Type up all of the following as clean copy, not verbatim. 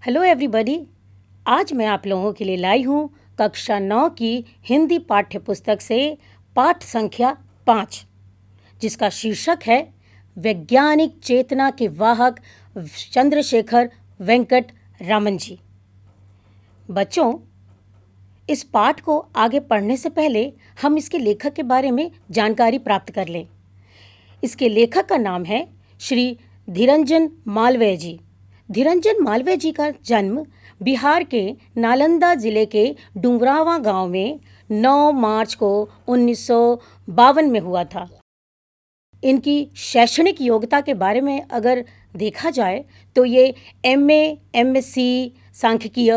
Hello everybody. आज मैं आप लोगों के लिए लाई हूँ कक्षा 9 की हिंदी पाठ्य पुस्तक से पाठ संख्या 5, जिसका शीर्षक है वैज्ञानिक चेतना के वाहक चंद्रशेखर वेंकट रामन जी। बच्चों, इस पाठ को आगे पढ़ने से पहले हम इसके लेखक के बारे में जानकारी प्राप्त कर लें। इसके लेखक का नाम है श्री धीरंजन मालवीय जी। धीरंजन मालवीय जी का जन्म बिहार के नालंदा जिले के डुमरावा गांव में 9 मार्च को 1952 में हुआ था। इनकी शैक्षणिक योग्यता के बारे में अगर देखा जाए तो ये MA, MSc सांख्यिकीय,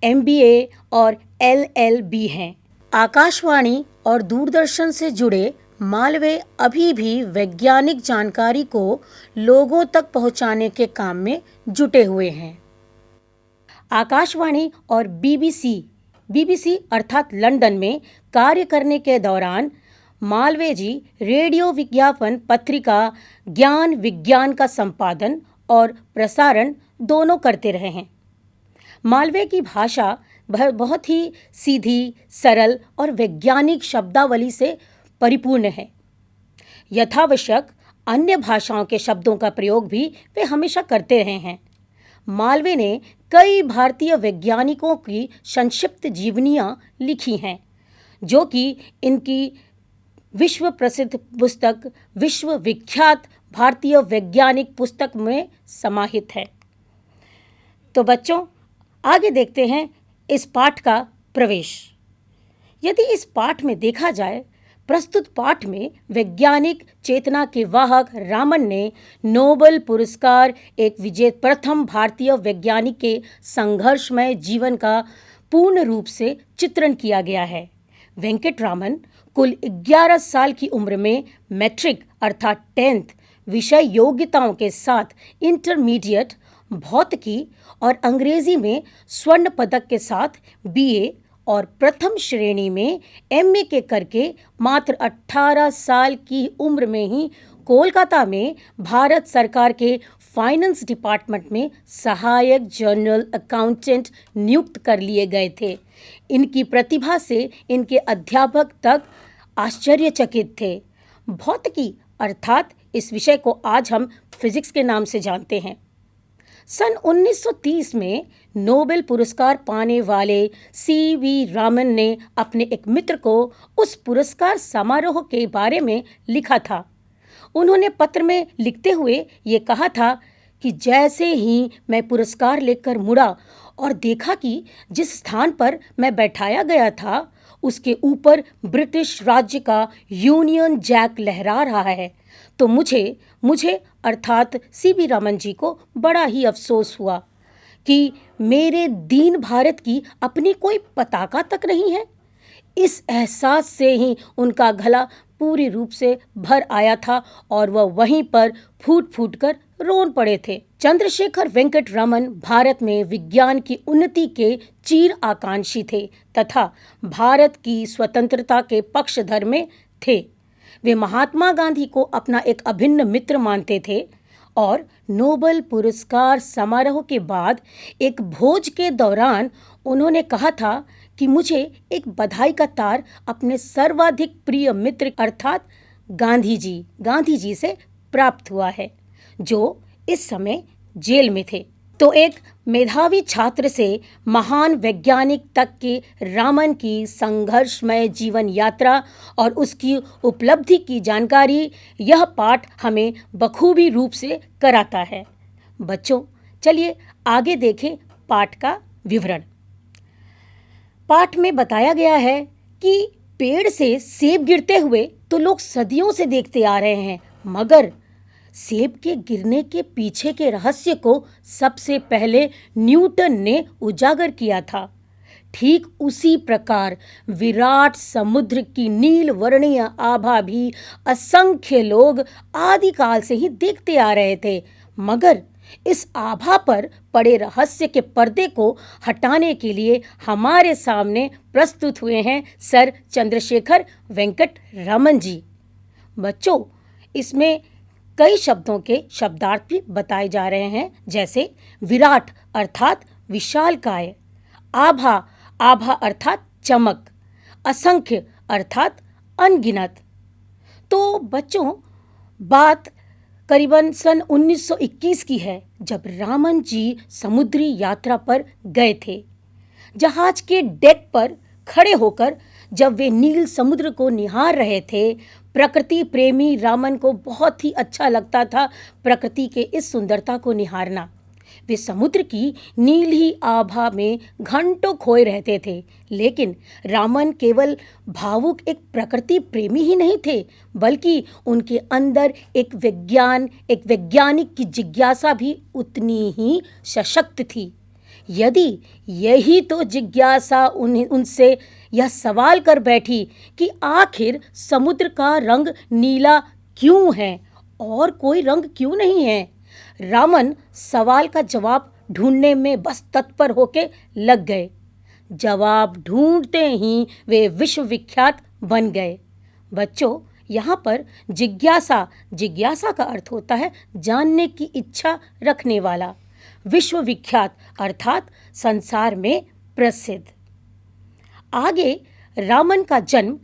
MBA और LLB हैं। आकाशवाणी और दूरदर्शन से जुड़े मालवीय अभी भी वैज्ञानिक जानकारी को लोगों तक पहुंचाने के काम में जुटे हुए हैं। आकाशवाणी और BBC अर्थात लंदन में कार्य करने के दौरान मालवीय जी रेडियो विज्ञापन पत्रिका ज्ञान विज्ञान का संपादन और प्रसारण दोनों करते रहे हैं। मालवीय की भाषा बहुत ही सीधी, सरल और वैज्ञानिक शब्दावली से परिपूर्ण है। यथावश्यक अन्य भाषाओं के शब्दों का प्रयोग भी वे हमेशा करते रहे हैं। मालवीय ने कई भारतीय वैज्ञानिकों की संक्षिप्त जीवनियां लिखी हैं, जो कि इनकी विश्व प्रसिद्ध पुस्तक विश्व विख्यात भारतीय वैज्ञानिक पुस्तक में समाहित है। तो बच्चों, आगे देखते हैं इस पाठ का प्रवेश। यदि इस पाठ में देखा जाए, प्रस्तुत पाठ में वैज्ञानिक चेतना के वाहक रामन ने नोबेल पुरस्कार एक विजेता प्रथम भारतीय वैज्ञानिक के संघर्षमय जीवन का पूर्ण रूप से चित्रण किया गया है। वेंकट रामन कुल 11 साल की उम्र में मैट्रिक अर्थात 10th विषय योग्यताओं के साथ इंटरमीडिएट भौतिकी और अंग्रेजी में स्वर्ण पदक के साथ BA और प्रथम श्रेणी में MA के करके मात्र 18 साल की उम्र में ही कोलकाता में भारत सरकार के फाइनेंस डिपार्टमेंट में सहायक जनरल अकाउंटेंट नियुक्त कर लिए गए थे। इनकी प्रतिभा से इनके अध्यापक तक आश्चर्यचकित थे। भौतिकी अर्थात इस विषय को आज हम फिजिक्स के नाम से जानते हैं। सन 1930 में नोबेल पुरस्कार पाने वाले CV रामन ने अपने एक मित्र को उस पुरस्कार समारोह के बारे में लिखा था। उन्होंने पत्र में लिखते हुए ये कहा था कि जैसे ही मैं पुरस्कार लेकर मुड़ा और देखा कि जिस स्थान पर मैं बैठाया गया था उसके ऊपर ब्रिटिश राज्य का यूनियन जैक लहरा रहा है, तो मुझे अर्थात CV रामन जी को बड़ा ही अफसोस हुआ कि मेरे दीन भारत की अपनी कोई पताका तक नहीं है। इस एहसास से ही उनका गला पूरी रूप से भर आया था और वह वहीं पर फूट फूट कर रोन पड़े थे। चंद्रशेखर वेंकट रामन भारत में विज्ञान की उन्नति के चीर आकांक्षी थे तथा भारत की स्वतंत्रता के पक्षधर में थे। वे महात्मा गांधी को अपना एक अभिन्न मित्र मानते थे और नोबेल पुरस्कार समारोह के बाद एक भोज के दौरान उन्होंने कहा था कि मुझे एक बधाई का तार अपने सर्वाधिक प्रिय मित्र अर्थात गांधी जी से प्राप्त हुआ है, जो इस समय जेल में थे। तो एक मेधावी छात्र से महान वैज्ञानिक तक के रामन की संघर्षमय जीवन यात्रा और उसकी उपलब्धि की जानकारी यह पाठ हमें बखूबी रूप से कराता है। बच्चों, चलिए आगे देखें पाठ का विवरण। पाठ में बताया गया है कि पेड़ से सेब गिरते हुए तो लोग सदियों से देखते आ रहे हैं, मगर सेब के गिरने के पीछे के रहस्य को सबसे पहले न्यूटन ने उजागर किया था। ठीक उसी प्रकार विराट समुद्र की नील वर्णीय आभा भी असंख्य लोग आदिकाल से ही देखते आ रहे थे, मगर इस आभा पर पड़े रहस्य के पर्दे को हटाने के लिए हमारे सामने प्रस्तुत हुए हैं सर चंद्रशेखर वेंकट रामन जी। बच्चों, इसमें कई शब्दों के शब्दार्थ भी बताए जा रहे हैं, जैसे विराट अर्थात विशालकाय, आभा, आभा अर्थात चमक, असंख्य अर्थात अनगिनत। तो बच्चों, बात करीबन सन 1921 की है, जब रामन जी समुद्री यात्रा पर गए थे। जहाज के डेक पर खड़े होकर जब वे नील समुद्र को निहार रहे थे, प्रकृति प्रेमी रामन को बहुत ही अच्छा लगता था प्रकृति के इस सुंदरता को निहारना। वे समुद्र की नीली आभा में घंटों खोए रहते थे। लेकिन रामन केवल भावुक एक प्रकृति प्रेमी ही नहीं थे, बल्कि उनके अंदर एक वैज्ञानिक की जिज्ञासा भी उतनी ही सशक्त थी। यदि यही तो जिज्ञासा उनसे यह सवाल कर बैठी कि आखिर समुद्र का रंग नीला क्यों है और कोई रंग क्यों नहीं है, रामन सवाल का जवाब ढूंढने में बस तत्पर होके लग गए। जवाब ढूंढते ही वे विश्वविख्यात बन गए। बच्चों, यहाँ पर जिज्ञासा का अर्थ होता है जानने की इच्छा रखने वाला। विश्वविख्यात अर्थात संसार में प्रसिद्ध। आगे रामन का जन्म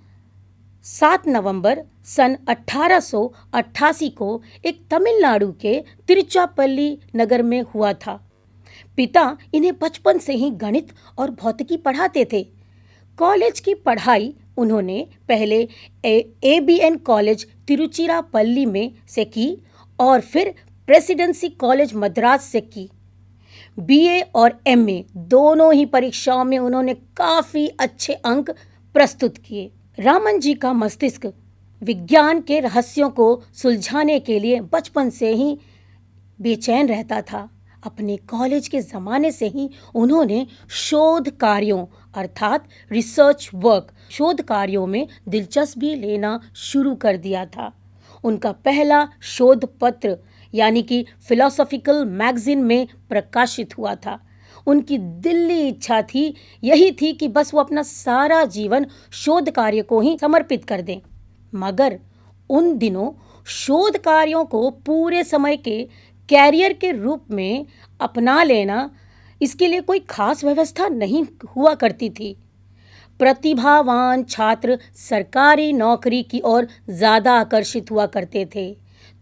7 नवंबर सन 1888 को एक तमिलनाडु के तिरुचिरापल्ली नगर में हुआ था। पिता इन्हें बचपन से ही गणित और भौतिकी पढ़ाते थे। कॉलेज की पढ़ाई उन्होंने पहले ABN कॉलेज तिरुचिरापल्ली में से की और फिर प्रेसिडेंसी कॉलेज मद्रास से की। BA और MA दोनों ही परीक्षाओं में उन्होंने काफ़ी अच्छे अंक प्रस्तुत किए। रामन जी का मस्तिष्क विज्ञान के रहस्यों को सुलझाने के लिए बचपन से ही बेचैन रहता था। अपने कॉलेज के ज़माने से ही उन्होंने शोध कार्यों अर्थात शोध कार्यों में दिलचस्पी लेना शुरू कर दिया था। उनका पहला शोध पत्र यानी कि फिलोसॉफिकल मैगजीन में प्रकाशित हुआ था। उनकी दिली इच्छा यही थी कि बस वो अपना सारा जीवन शोध कार्य को ही समर्पित कर दें। मगर उन दिनों शोध कार्यों को पूरे समय के कैरियर के रूप में अपना लेना, इसके लिए कोई खास व्यवस्था नहीं हुआ करती थी। प्रतिभावान छात्र सरकारी नौकरी की ओर ज़्यादा आकर्षित हुआ करते थे,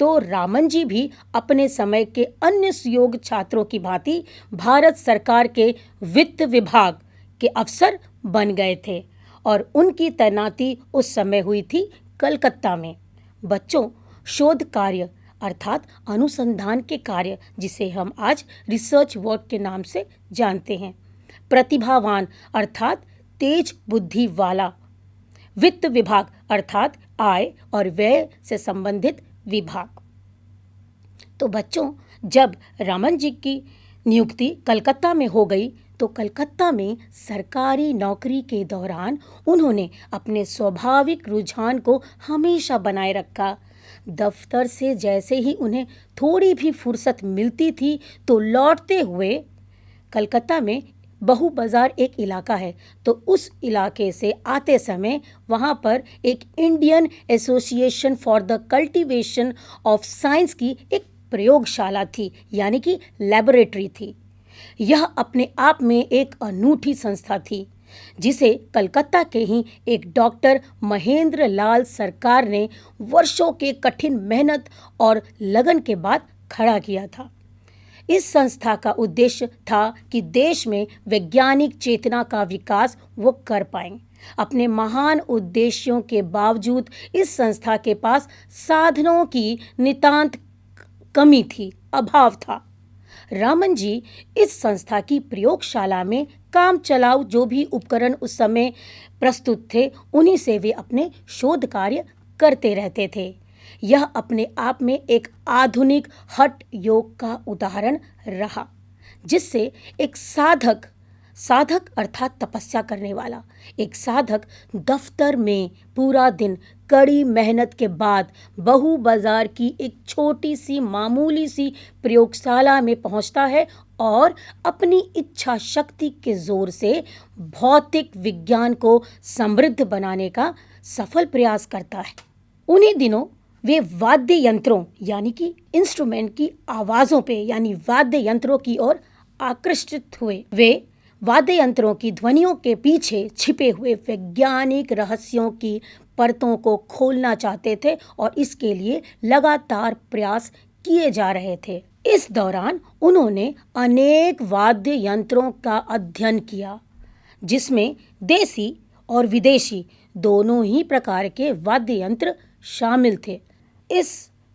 तो रामन जी भी अपने समय के अन्य सुयोग्य छात्रों की भांति भारत सरकार के वित्त विभाग के अफसर बन गए थे और उनकी तैनाती उस समय हुई थी कलकत्ता में। बच्चों, शोध कार्य अर्थात अनुसंधान के कार्य, जिसे हम आज रिसर्च वर्क के नाम से जानते हैं। प्रतिभावान अर्थात तेज बुद्धि वाला। वित्त विभाग अर्थात आय और व्यय से संबंधित विभाग। तो बच्चों, जब रामन जी की नियुक्ति कलकत्ता में हो गई तो कलकत्ता में सरकारी नौकरी के दौरान उन्होंने अपने स्वाभाविक रुझान को हमेशा बनाए रखा। दफ्तर से जैसे ही उन्हें थोड़ी भी फुर्सत मिलती थी तो लौटते हुए, कलकत्ता में बहु बाजार एक इलाका है, तो उस इलाके से आते समय वहाँ पर एक Indian association for the cultivation of science की एक प्रयोगशाला थी, यानी कि लैबोरेटरी थी। यह अपने आप में एक अनूठी संस्था थी, जिसे कलकत्ता के ही एक डॉक्टर महेंद्र लाल सरकार ने वर्षों के कठिन मेहनत और लगन के बाद खड़ा किया था। इस संस्था का उद्देश्य था कि देश में वैज्ञानिक चेतना का विकास वो कर पाएं। अपने महान उद्देश्यों के बावजूद इस संस्था के पास साधनों की नितांत कमी थी, अभाव था। रामन जी इस संस्था की प्रयोगशाला में काम चलाऊ जो भी उपकरण उस समय प्रस्तुत थे, उन्हीं से वे अपने शोध कार्य करते रहते थे। यह अपने आप में एक आधुनिक हठ योग का उदाहरण रहा, जिससे एक साधक अर्थात तपस्या करने वाला एक साधक दफ्तर में पूरा दिन कड़ी मेहनत के बाद बहु बाजार की एक छोटी सी मामूली सी प्रयोगशाला में पहुंचता है और अपनी इच्छा शक्ति के जोर से भौतिक विज्ञान को समृद्ध बनाने का सफल प्रयास करता है। उन्हीं दिनों वे वाद्य यंत्रों यानी कि इंस्ट्रूमेंट की आवाज़ों पे यानी वाद्य यंत्रों की ओर आकृष्ट हुए। वे वाद्य यंत्रों की ध्वनियों के पीछे छिपे हुए वैज्ञानिक रहस्यों की परतों को खोलना चाहते थे और इसके लिए लगातार प्रयास किए जा रहे थे। इस दौरान उन्होंने अनेक वाद्य यंत्रों का अध्ययन किया, जिसमें देसी और विदेशी दोनों ही प्रकार के वाद्य यंत्र शामिल थे। इस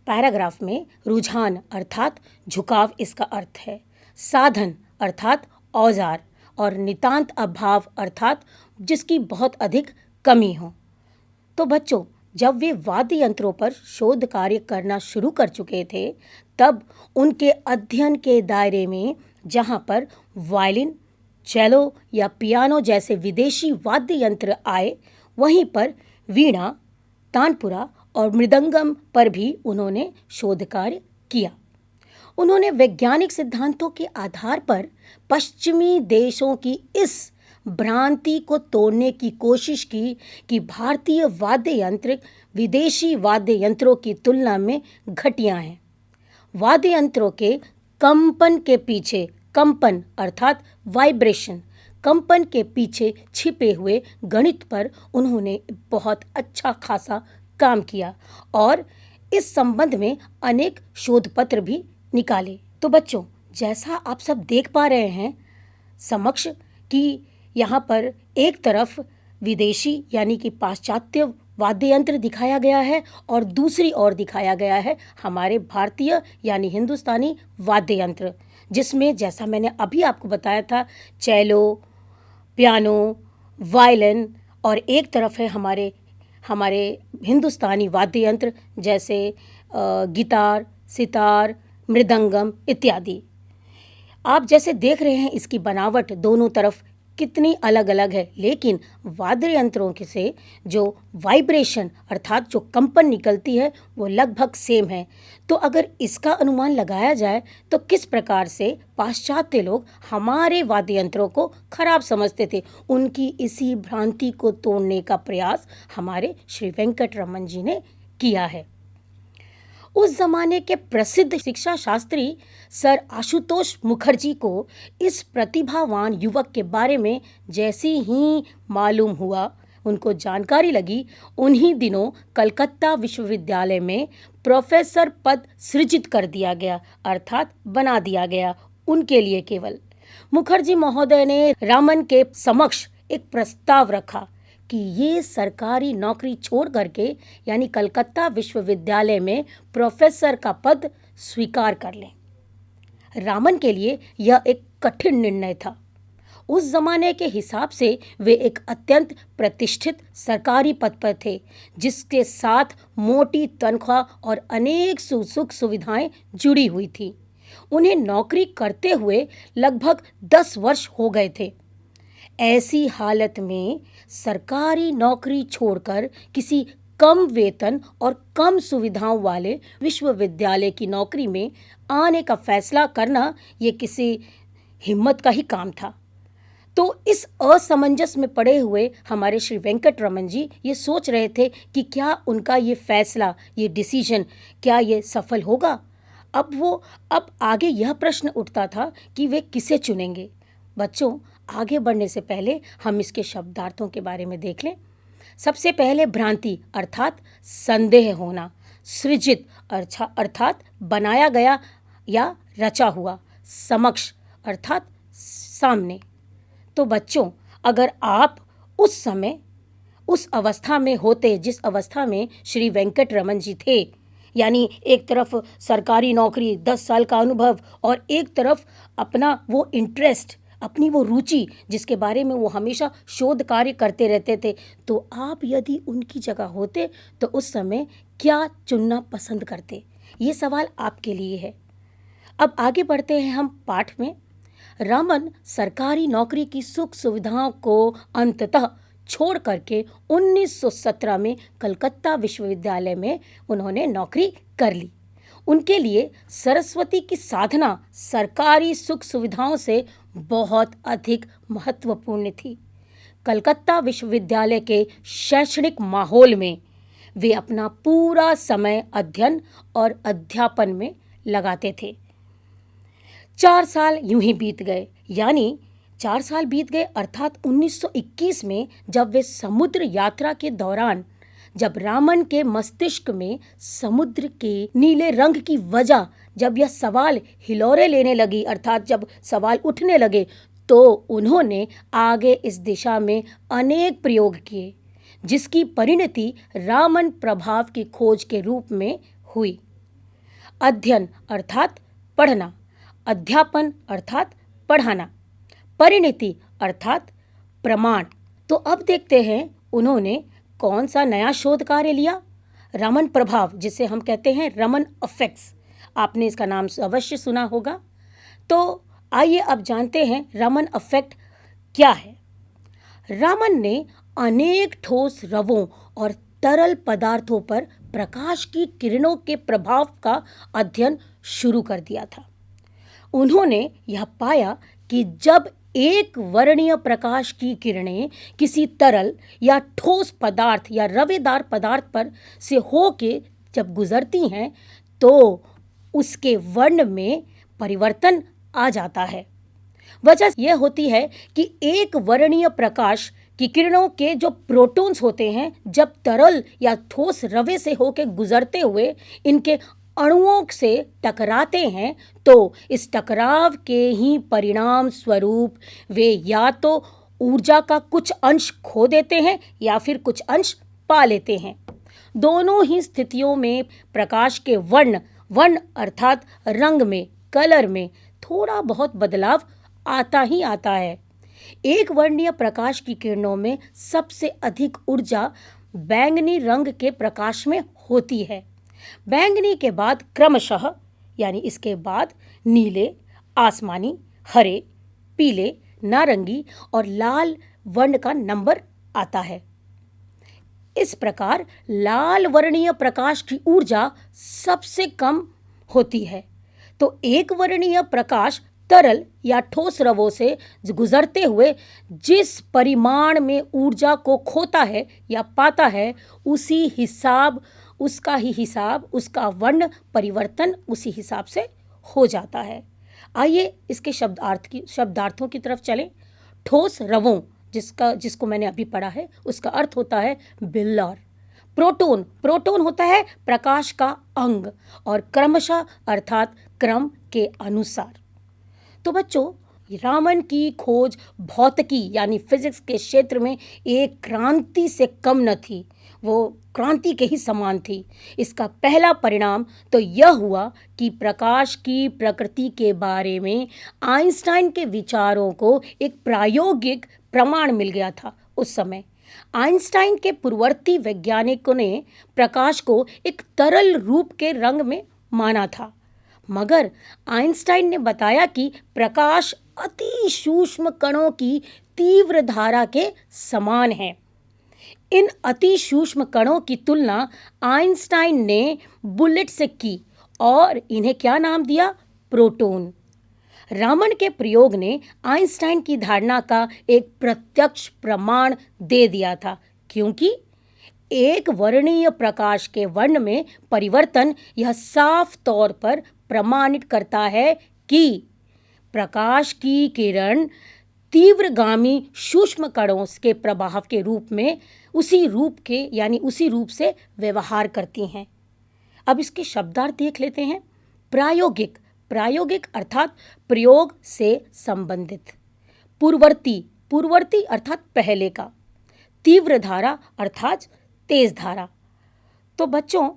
पैराग्राफ में रुझान अर्थात झुकाव इसका अर्थ है, साधन अर्थात औजार और नितांत अभाव अर्थात जिसकी बहुत अधिक कमी हो। तो बच्चों, जब वे वाद्य यंत्रों पर शोध कार्य करना शुरू कर चुके थे, तब उनके अध्ययन के दायरे में जहाँ पर वायलिन, चेलो या पियानो जैसे विदेशी वाद्य यंत्र आए, वहीं पर वीणा, तानपुरा और मृदंगम पर भी उन्होंने शोध कार्य किया। उन्होंने वैज्ञानिक सिद्धांतों के आधार पर पश्चिमी देशों की इस भ्रांति को तोड़ने की कोशिश की कि भारतीय वाद्य यंत्र विदेशी वाद्य यंत्रों की तुलना में घटिया हैं। वाद्य यंत्रों के कंपन के पीछे, कंपन अर्थात वाइब्रेशन, कंपन के पीछे छिपे हुए गणित पर उन्होंने बहुत अच्छा खासा काम किया और इस संबंध में अनेक शोध पत्र भी निकाले। तो बच्चों, जैसा आप सब देख पा रहे हैं समक्ष कि यहाँ पर एक तरफ विदेशी यानी कि पाश्चात्य वाद्य यंत्र दिखाया गया है और दूसरी ओर दिखाया गया है हमारे भारतीय यानी हिंदुस्तानी वाद्य यंत्र, जिसमें जैसा मैंने अभी आपको बताया था चेलो, पियानो, वायलिन और एक तरफ है हमारे हिंदुस्तानी वाद्य यंत्र जैसे गिटार, सितार, मृदंगम इत्यादि। आप जैसे देख रहे हैं इसकी बनावट दोनों तरफ कितनी अलग अलग है, लेकिन वाद्य यंत्रों के से जो वाइब्रेशन अर्थात जो कंपन निकलती है वो लगभग सेम है। तो अगर इसका अनुमान लगाया जाए तो किस प्रकार से पाश्चात्य लोग हमारे वाद्य यंत्रों को खराब समझते थे, उनकी इसी भ्रांति को तोड़ने का प्रयास हमारे श्री वेंकटरमन जी ने किया है। उस जमाने के प्रसिद्ध शिक्षा शास्त्री सर आशुतोष मुखर्जी को इस प्रतिभावान युवक के बारे में जैसे ही मालूम हुआ, उनको जानकारी लगी, उन्हीं दिनों कलकत्ता विश्वविद्यालय में प्रोफेसर पद सृजित कर दिया गया अर्थात बना दिया गया उनके लिए केवल। मुखर्जी महोदय ने रामन के समक्ष एक प्रस्ताव रखा कि ये सरकारी नौकरी छोड़ करके यानी कलकत्ता विश्वविद्यालय में प्रोफेसर का पद स्वीकार कर लें। रामन के लिए यह एक कठिन निर्णय था। उस जमाने के हिसाब से वे एक अत्यंत प्रतिष्ठित सरकारी पद पर थे, जिसके साथ मोटी तनख्वाह और अनेक सुख सुविधाएं जुड़ी हुई थी। उन्हें नौकरी करते हुए लगभग 10 वर्ष हो गए थे। ऐसी हालत में सरकारी नौकरी छोड़कर किसी कम वेतन और कम सुविधाओं वाले विश्वविद्यालय की नौकरी में आने का फैसला करना ये किसी हिम्मत का ही काम था। तो इस असमंजस में पड़े हुए हमारे श्री वेंकटरमन जी ये सोच रहे थे कि क्या उनका ये फैसला, ये डिसीजन क्या ये सफल होगा। अब आगे यह प्रश्न उठता था कि वे किसे चुनेंगे। बच्चों, आगे बढ़ने से पहले हम इसके शब्दार्थों के बारे में देख लें। सबसे पहले भ्रांति अर्थात संदेह होना, सृजित अर्थात बनाया गया या रचा हुआ, समक्ष अर्थात सामने। तो बच्चों, अगर आप उस समय उस अवस्था में होते जिस अवस्था में श्री वेंकटरमन जी थे, यानी एक तरफ सरकारी नौकरी, 10 साल का अनुभव और एक तरफ अपना वो इंटरेस्ट, अपनी वो रुचि जिसके बारे में वो हमेशा शोध कार्य करते रहते थे, तो आप यदि उनकी जगह होते तो उस समय क्या चुनना पसंद करते? ये सवाल आपके लिए है। अब आगे बढ़ते हैं हम पाठ में। रामन सरकारी नौकरी की सुख सुविधाओं को अंततः छोड़ करके 1917 में कलकत्ता विश्वविद्यालय में उन्होंने नौकरी कर ली। उनके लिए सरस्वती की साधना सरकारी सुख सुविधाओं से बहुत अधिक महत्वपूर्ण थी। कलकत्ता विश्वविद्यालय के शैक्षणिक माहौल में वे अपना पूरा समय अध्ययन और अध्यापन में लगाते थे। 4 साल यूं ही बीत गए, यानी 4 साल बीत गए अर्थात 1921 में जब वे समुद्र यात्रा के दौरान जब रामन के मस्तिष्क में समुद्र के नीले रंग की वजह जब यह सवाल हिलोरे लेने लगी अर्थात जब सवाल उठने लगे, तो उन्होंने आगे इस दिशा में अनेक प्रयोग किए, जिसकी परिणति रामन प्रभाव की खोज के रूप में हुई। अध्ययन अर्थात पढ़ना, अध्यापन अर्थात पढ़ाना, परिणति अर्थात प्रमाण। तो अब देखते हैं उन्होंने कौन सा नया शोध कार्य लिया। रमन प्रभाव, जिसे हम कहते हैं रमन इफेक्ट्स, आपने इसका नाम अवश्य सुना होगा। तो आइए अब जानते हैं रमन इफेक्ट क्या है। रामन ने अनेक ठोस रवों और तरल पदार्थों पर प्रकाश की किरणों के प्रभाव का अध्ययन शुरू कर दिया था। उन्होंने यह पाया कि जब एक वर्णीय प्रकाश की किरणें किसी तरल या ठोस पदार्थ या रवेदार पदार्थ पर से होके जब गुजरती हैं, तो उसके वर्ण में परिवर्तन आ जाता है। वजह यह होती है कि एक वर्णीय प्रकाश की किरणों के जो प्रोटॉन्स होते हैं, जब तरल या ठोस रवे से होकर गुजरते हुए इनके अणुओं से टकराते हैं, तो इस टकराव के ही परिणाम स्वरूप वे या तो ऊर्जा का कुछ अंश खो देते हैं या फिर कुछ अंश पा लेते हैं। दोनों ही स्थितियों में प्रकाश के वर्ण अर्थात रंग में, कलर में थोड़ा बहुत बदलाव आता ही आता है। एक वर्णीय प्रकाश की किरणों में सबसे अधिक ऊर्जा बैंगनी रंग के प्रकाश में होती है। बैंगनी के बाद क्रमशः यानी इसके बाद नीले, आसमानी, हरे, पीले, नारंगी और लाल वर्ण का नंबर आता है। इस प्रकार लाल वर्णीय प्रकाश की ऊर्जा सबसे कम होती है। तो एक वर्णीय प्रकाश तरल या ठोस रवों से गुजरते हुए जिस परिमाण में ऊर्जा को खोता है या पाता है, उसका वर्ण परिवर्तन उसी हिसाब से हो जाता है। आइए इसके शब्दार्थों की तरफ चलें। ठोस रवों जिसको मैंने अभी पढ़ा है, उसका अर्थ होता है बिल्लर। प्रोटॉन होता है प्रकाश का अंग और क्रमशः अर्थात क्रम के अनुसार। तो बच्चों, रामन की खोज भौतिकी यानी फिजिक्स के क्षेत्र में एक क्रांति से कम न थी, वो क्रांति के ही समान थी। इसका पहला परिणाम तो यह हुआ कि प्रकाश की प्रकृति के बारे में आइंस्टाइन के विचारों को एक प्रायोगिक प्रमाण मिल गया था। उस समय आइंस्टाइन के पूर्ववर्ती वैज्ञानिकों ने प्रकाश को एक तरल रूप के रंग में माना था, मगर आइंस्टाइन ने बताया कि प्रकाश अति सूक्ष्म कणों की तीव्र धारा के समान है। इन अति सूक्ष्म कणों की तुलना आइंस्टाइन ने बुलेट से की और इन्हें क्या नाम दिया? प्रोटॉन। रामन के प्रयोग ने आइंस्टाइन की धारणा का एक प्रत्यक्ष प्रमाण दे दिया था, क्योंकि एक वर्णीय प्रकाश के वर्ण में परिवर्तन यह साफ तौर पर प्रमाणित करता है कि प्रकाश की किरण तीव्रगामी सूक्ष्म कणों के प्रभाव के रूप में उसी रूप से व्यवहार करती हैं। अब इसके शब्दार्थ देख लेते हैं। प्रायोगिक अर्थात प्रयोग से संबंधित। पूर्ववर्ती अर्थात पहले का। तीव्र धारा अर्थात तेज धारा। तो बच्चों,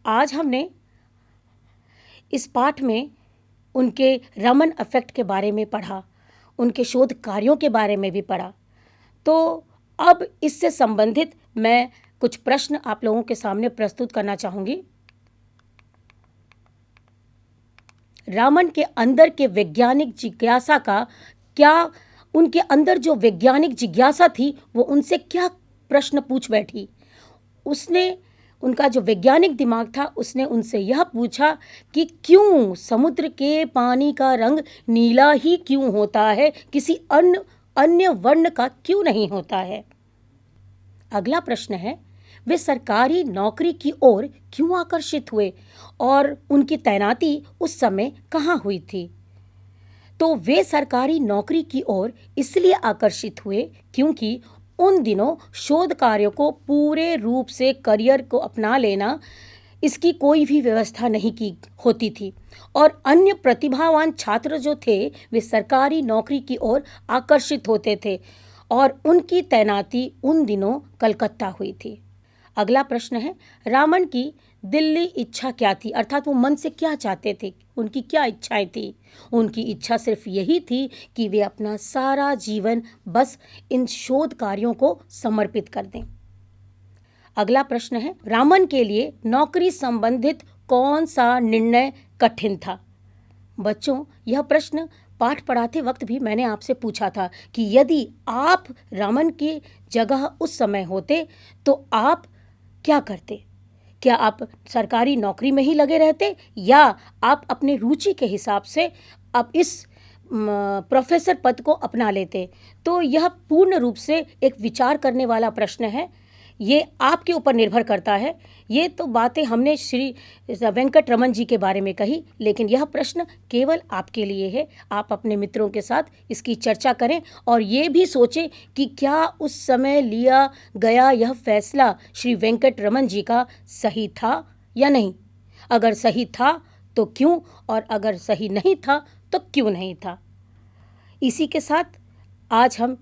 आज हमने इस पाठ में उनके रमन इफेक्ट के बारे में पढ़ा, उनके शोध कार्यों के बारे में भी पढ़ा। तो अब इससे संबंधित मैं कुछ प्रश्न आप लोगों के सामने प्रस्तुत करना चाहूँगी। रामन के अंदर के वैज्ञानिक जिज्ञासा का क्या, उनके अंदर जो वैज्ञानिक जिज्ञासा थी वो उनसे क्या प्रश्न पूछ बैठी? उनका जो वैज्ञानिक दिमाग था उसने उनसे यह पूछा कि क्यों समुद्र के पानी का रंग नीला ही क्यों होता है, किसी अन्य वर्ण का क्यों नहीं होता है? अगला प्रश्न है, वे सरकारी नौकरी की ओर क्यों आकर्षित हुए और उनकी तैनाती उस समय कहाँ हुई थी? तो वे सरकारी नौकरी की ओर इसलिए आकर्षित हुए क्योंकि उन दिनों शोध कार्यों को पूरे रूप से करियर को अपना लेना, इसकी कोई भी व्यवस्था नहीं की होती थी और अन्य प्रतिभावान छात्र जो थे वे सरकारी नौकरी की ओर आकर्षित होते थे और उनकी तैनाती उन दिनों कलकत्ता हुई थी। अगला प्रश्न है, रामन की दिल्ली इच्छा क्या थी, अर्थात वो मन से क्या चाहते थे, उनकी क्या इच्छाएं थी। उनकी इच्छा सिर्फ यही थी कि वे अपना सारा जीवन बस इन शोध कार्यों को समर्पित कर दें। अगला प्रश्न है, रामन के लिए नौकरी संबंधित कौन सा निर्णय कठिन था। बच्चों, यह प्रश्न पाठ पढ़ाते वक्त भी मैंने आपसे पूछा था कि यदि आप रामन की जगह उस समय होते तो आप क्या करते। क्या आप सरकारी नौकरी में ही लगे रहते या आप अपने रुचि के हिसाब से आप इस प्रोफेसर पद को अपना लेते। तो यह पूर्ण रूप से एक विचार करने वाला प्रश्न है, ये आपके ऊपर निर्भर करता है। ये तो बातें हमने श्री वेंकट रमन जी के बारे में कही, लेकिन यह प्रश्न केवल आपके लिए है। आप अपने मित्रों के साथ इसकी चर्चा करें और ये भी सोचें कि क्या उस समय लिया गया यह फैसला श्री वेंकट रमन जी का सही था या नहीं। अगर सही था तो क्यों, और अगर सही नहीं था तो क्यों नहीं था। इसी के साथ आज हम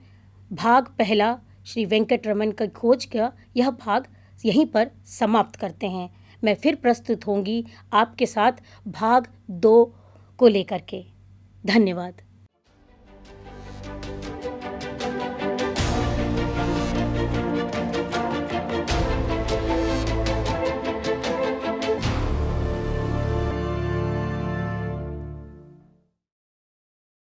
भाग पहला श्री वेंकट रमन की खोज का यह भाग यहीं पर समाप्त करते हैं। मैं फिर प्रस्तुत होंगी आपके साथ भाग 2 को लेकर के। धन्यवाद।